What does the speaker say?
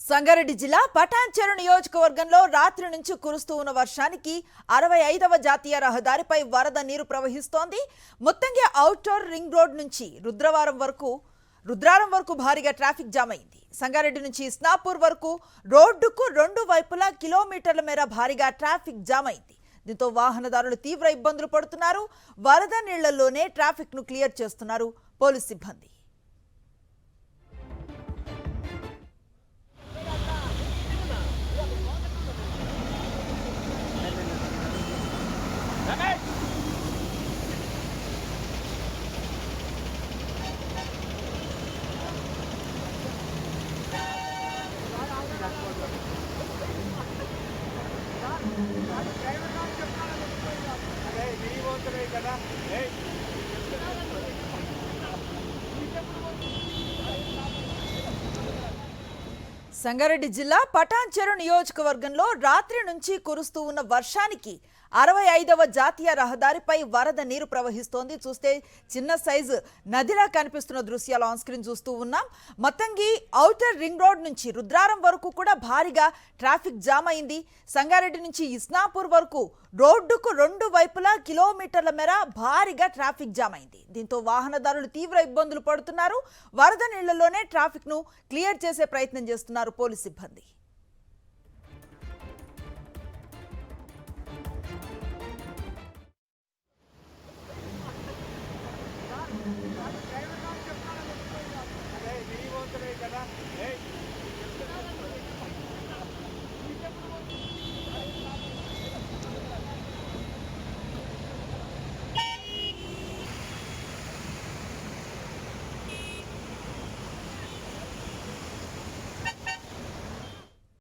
సంగారెడ్డి జిల్లా పటాన్చెరు నియోజకవర్గంలో రాత్రి నుంచి కురుస్తూ ఉన్న వర్షానికి 65వ జాతీయ రహదారిపై వరద నీరు ప్రవహిస్తోంది. ముత్తంగి ఔటర్ రింగ్ రోడ్ నుంచి రుద్రారం వరకు భారీగా ట్రాఫిక్ జామ్ అయింది. సంగారెడ్డి నుంచి ఇస్నాపూర్ వరకు రోడ్డుకు రెండు వైపులా కిలోమీటర్ల మేర భారీగా ట్రాఫిక్ జామ్ అయింది. దీంతో వాహనదారులు తీవ్ర ఇబ్బందులు పడుతున్నారు. వరద నీళ్లలోనే ట్రాఫిక్ ను క్లియర్ చేస్తున్నారు పోలీస్ సిబ్బంది. సంగారెడ్డి జిల్లా పటాన్చెరు నియోజకవర్గంలో రాత్రి నుంచి కురుస్తూ ఉన్న వర్షానికి 65వ జాతీయ రహదారిపై వరద నీరు ప్రవహిస్తోంది. చూస్తే చిన్న సైజు నదిలా కనిపిస్తున్న దృశ్యాలు ఆన్ స్క్రీన్ చూస్తూ ఉన్నాం. మొత్తంగి ఔటర్ రింగ్ రోడ్ నుంచి రుద్రారం వరకు కూడా భారీగా ట్రాఫిక్ జామ్ అయింది. సంగారెడ్డి నుంచి ఇస్నాపూర్ వరకు రోడ్డుకు రెండు వైపులా కిలోమీటర్ల మేర భారీగా ట్రాఫిక్ జామ్ అయింది. దీంతో వాహనదారులు తీవ్ర ఇబ్బందులు పడుతున్నారు. వరద నీళ్లలోనే ట్రాఫిక్ ను క్లియర్ చేసే ప్రయత్నం చేస్తున్నారు పోలీస్ సిబ్బంది.